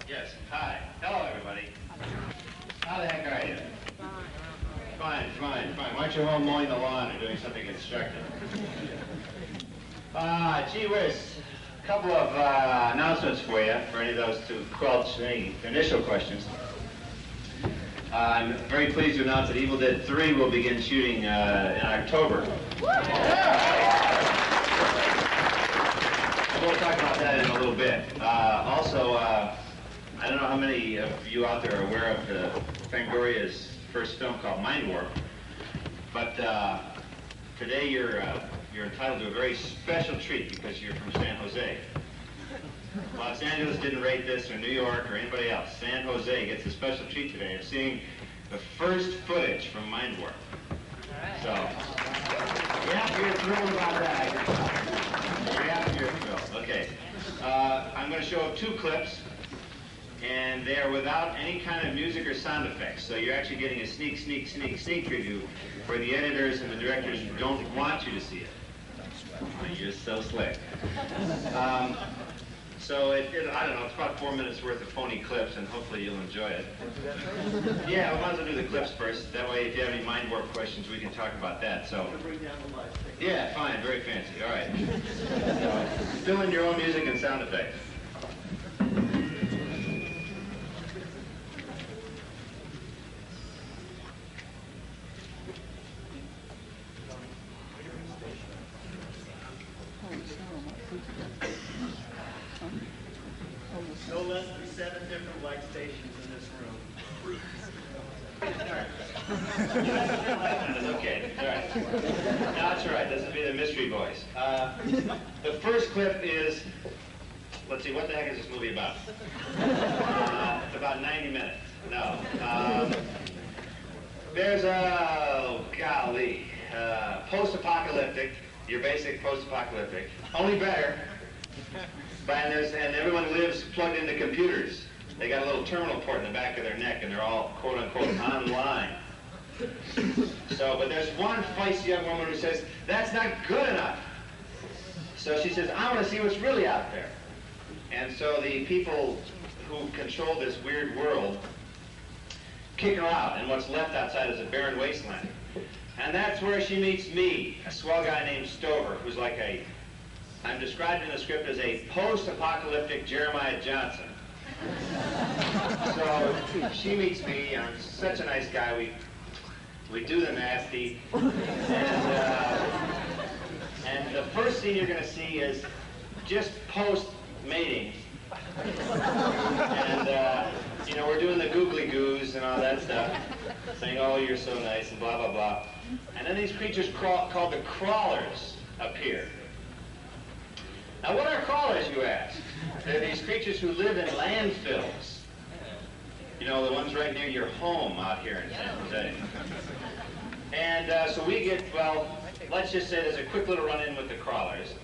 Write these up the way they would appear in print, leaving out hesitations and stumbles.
Yes. Hi. Hello, everybody. How the heck are you? Fine, fine, fine. Why don't you home mowing the lawn or doing something constructive? Gee whiz. A couple of announcements for you, for any of those to squelch any initial questions. I'm very pleased to announce that Evil Dead 3 will begin shooting in October. We'll talk about that in a little bit. Also, I don't know how many of you out there are aware of the Fangoria's first film called Mind Warp, but today you're entitled to a very special treat because you're from San Jose. Los Angeles didn't rate this, or New York, or anybody else. San Jose gets a special treat today of seeing the first footage from Mind Warp. So, yeah, you're thrilled about that. Yeah, you're thrilled. Okay. I'm going to show two clips, and they are without any kind of music or sound effects. So you're actually getting a sneak preview where the editors and the directors don't want you to see it. You're so slick. So I don't know, it's about 4 minutes worth of phony clips, and hopefully you'll enjoy it. Yeah, we might as well do the clips first. That way, if you have any Mind Warp questions, we can talk about that. So, yeah, fine, very fancy. All right. So, fill in your own music and sound effects. No less than 7 different light stations in this room. Okay, all right. No, that's all right. This will be the mystery voice. The first clip is, let's see, what the heck is this movie about? It's about 90 minutes. No. There's a, golly, post-apocalyptic, your basic post-apocalyptic, only better. And everyone lives plugged into computers. They got a little terminal port in the back of their neck, and they're all quote-unquote online. So, but there's one feisty young woman who says, that's not good enough. So she says, I want to see what's really out there. And so the people who control this weird world kick her out, and what's left outside is a barren wasteland. And that's where she meets me, a swell guy named Stover, who's like I'm described in the script as a post-apocalyptic Jeremiah Johnson. So she meets me, I'm such a nice guy, we do the nasty, and the first scene you're going to see is just post-mating. And, you know, we're doing the googly goos and all that stuff, saying, oh, you're so nice, and blah, blah, blah. And then these creatures called the crawlers appear. Now, what are crawlers, you ask? They're these creatures who live in landfills. You know, the ones right near your home out here in San Jose. And so we get, well, let's just say there's a quick little run-in with the crawlers.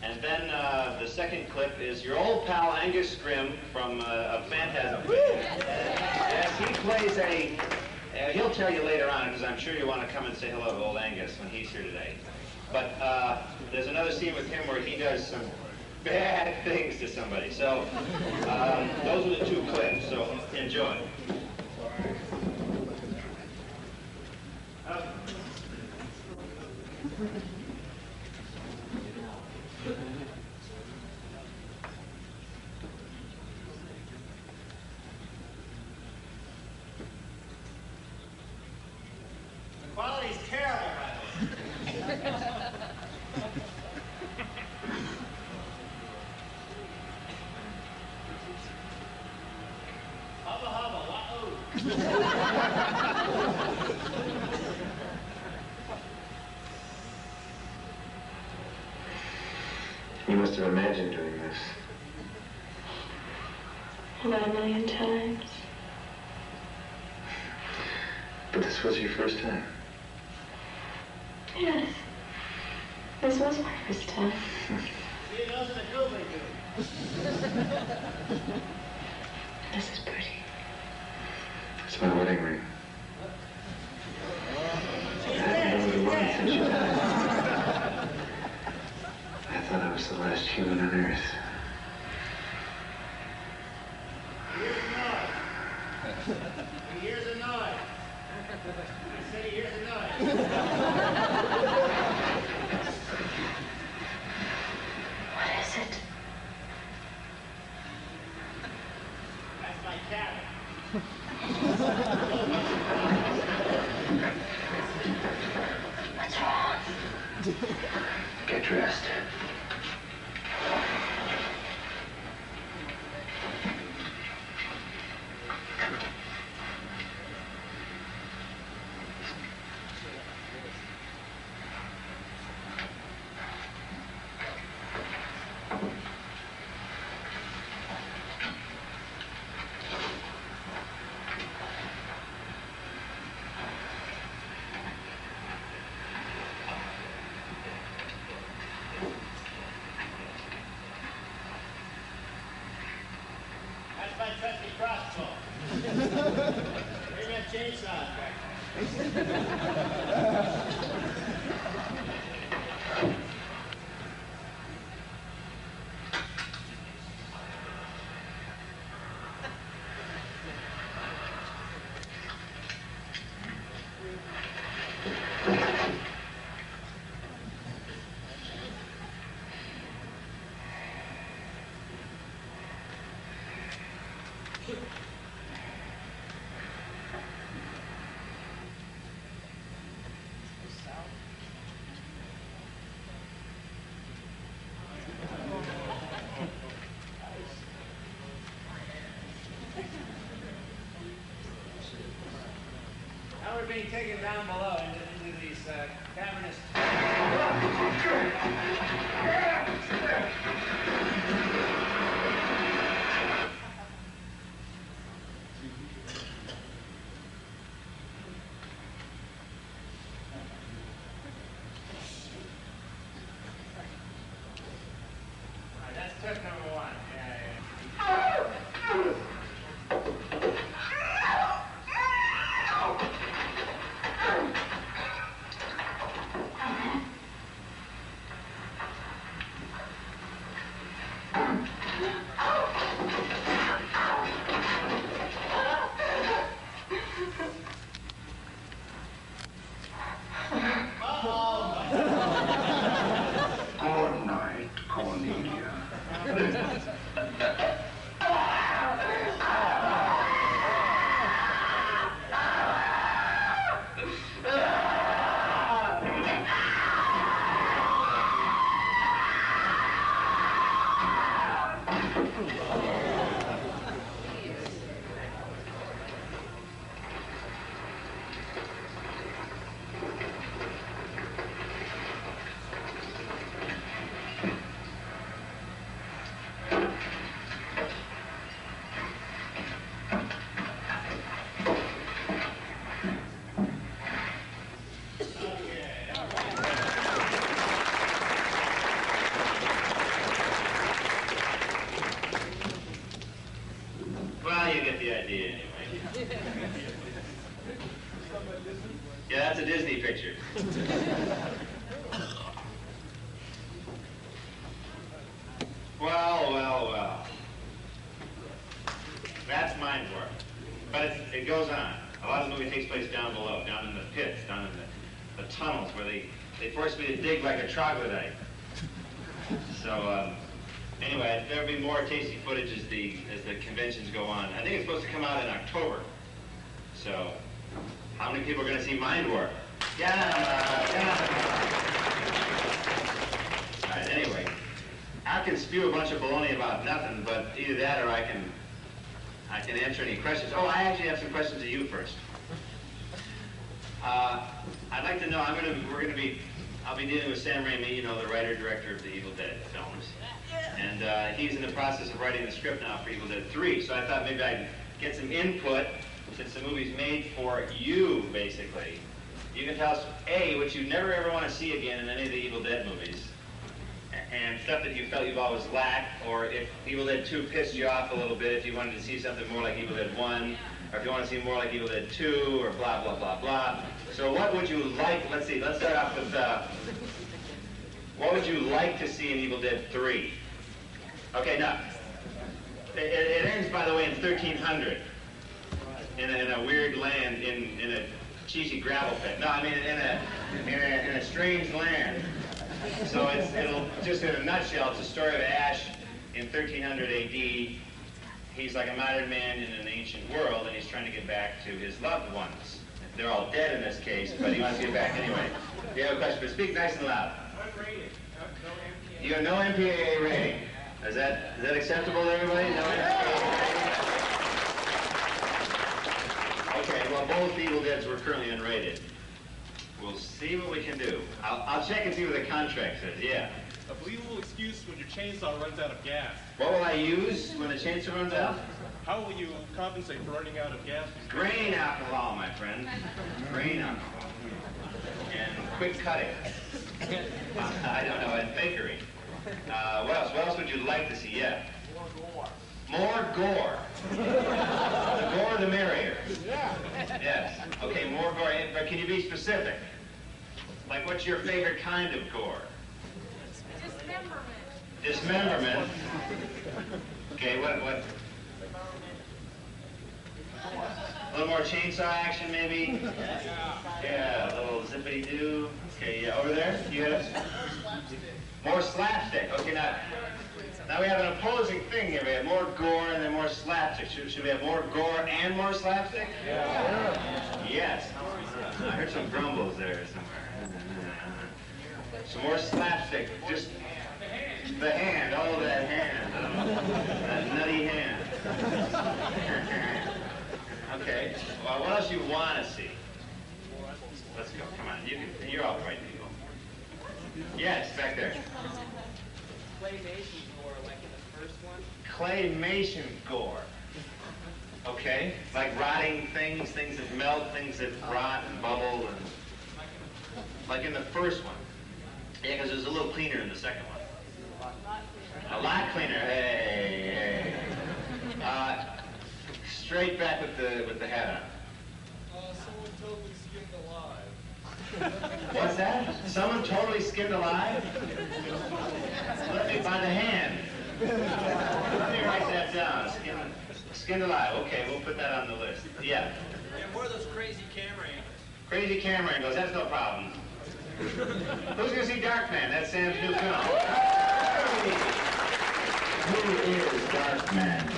And then the second clip is your old pal Angus Scrim from a Phantasm. As he plays he'll tell you later on, because I'm sure you want to come and say hello to old Angus when he's here today. But there's another scene with him where he does some bad things to somebody. So those are the two clips, so enjoy. The quality's terrible, by the way. Hubba hubba, wahoo! You must have imagined doing this. About 1,000,000 times. But this was your first time. Yes. This was my first time. See, those are the googly goos. This is pretty. It's my wedding ring. I haven't known the woman since she died. I thought I was the last human on Earth. chainsaw. Now we're being taken down below into these cavernous. All right, that's tip number one. Good night, Cornelia. Well, you get the idea anyway. Yeah, that's a Disney picture. Well. That's mind work. But it goes on. A lot of the movie takes place down below, down in the pits, down in the tunnels where they forced me to dig like a troglodyte. So, anyway, there'll be more tasty footage as the conventions go on. I think it's supposed to come out in October. So, how many people are going to see Mind Warp? Yeah. All right, anyway, I can spew a bunch of baloney about nothing, but either that or I can answer any questions. Oh, I actually have some questions to you first. I'd like to know, I'll be dealing with Sam Raimi, you know, the writer-director of the Evil Dead films. And he's in the process of writing the script now for Evil Dead 3, so I thought maybe I'd get some input, since the movie's made for you, basically. You can tell us, A, what you never ever want to see again in any of the Evil Dead movies, and stuff that you felt you've always lacked, or if Evil Dead 2 pissed you off a little bit, if you wanted to see something more like Evil Dead 1, or if you want to see more like Evil Dead 2, or blah, blah, blah, blah. So what would you like, let's start off with, what would you like to see in Evil Dead 3? Okay, now, it ends, by the way, in 1300, in a weird land, in a cheesy gravel pit. No, I mean, in a strange land. So it'll, just in a nutshell, it's a story of Ash in 1300 AD. He's like a modern man in an ancient world, and he's trying to get back to his loved ones. They're all dead in this case, but he wants to get back anyway. Do you have a question? But speak nice and loud. Unrated. No MPAA. You have no MPAA rating. Is that acceptable to everybody? No MPAA. Okay, well, both Evil Deads were currently unrated. We'll see what we can do. I'll check and see what the contract says, yeah. A believable excuse when your chainsaw runs out of gas. What will I use when the chainsaw runs out? How will you compensate for running out of gas? Grain alcohol, my friend. Grain alcohol. And quick cutting. I don't know, and fakery. What else? What else would you like to see? Yeah. More gore. The gore, the merrier. Yeah. Yes. Okay, more gore, but can you be specific? Like, what's your favorite kind of gore? Dismemberment. Dismemberment. Okay, what? A little more chainsaw action, maybe? Yeah, a little zippity-doo. Okay, yeah, over there, you have more slapstick. Okay, now we have an opposing thing here. We have more gore and then more slapstick. Should we have more gore and more slapstick? Yeah. Yes. I heard some grumbles there somewhere. Some more slapstick. Just the hand. Oh, that hand. Oh, that nutty hand. Okay. Well, what else you want to see? Let's go. Come on. You're all right, people. Yes, back there. Claymation gore, like in the first one. Claymation gore. Okay. Like rotting things, things that melt, things that rot and bubble, and like in the first one. Yeah, because it was a little cleaner in the second one. A lot cleaner. Hey, hey. Straight back with the hat on. Someone totally skinned alive. What's that? Someone totally skinned alive? Let me by the hand. Let me write that down. Skinned alive. Okay, we'll put that on the list. Yeah. Yeah, more of those crazy camera angles. Crazy camera angles. That's no problem. Who's gonna see Darkman? That's Sam's new film. Who is Darkman?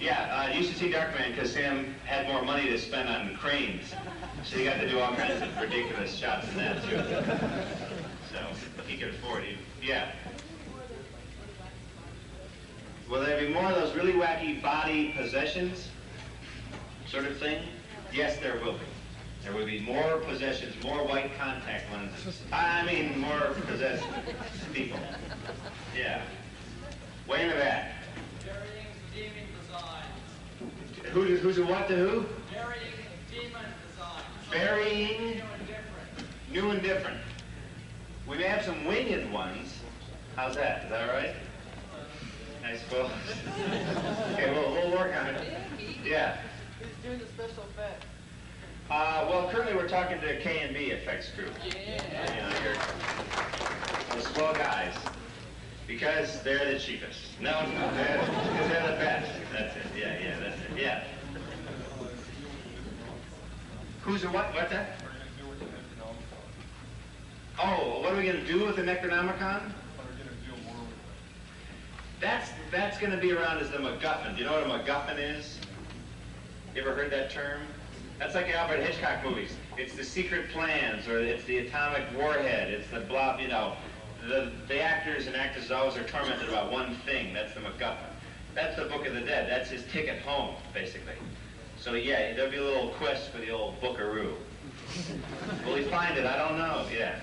Yeah, you should see Darkman because Sam had more money to spend on cranes. So he got to do all kinds of ridiculous shots in that, too. So he could afford it. Yeah. Will there be more of those really wacky body possessions sort of thing? Yes, there will be. There will be more possessions, more white contact lenses. I mean, more possessed people. Yeah. Way in the back. Varying demon designs. Who's a what to who? Varying demon designs. Varying, new and different. We may have some winged ones. How's that? Is that all right? I suppose. Okay, we'll work on it. Yeah. Who's doing the special effects? Well, currently we're talking to K&B Effects Group. Yeah. You know, those swell guys. Because they're the cheapest. No, because they're the best. That's it. Yeah, that's it. Yeah. Who's a what? What's that? Oh, what are we going to do with the Necronomicon? That's going to be around as the MacGuffin. Do you know what a MacGuffin is? You ever heard that term? That's like Alfred Hitchcock movies. It's the secret plans, or it's the atomic warhead. It's the blah, you know. The actors and actresses always are tormented about one thing. That's the MacGuffin. That's the Book of the Dead. That's his ticket home, basically. So yeah, there'll be a little quest for the old bookaroo. Will he find it? I don't know. Yeah.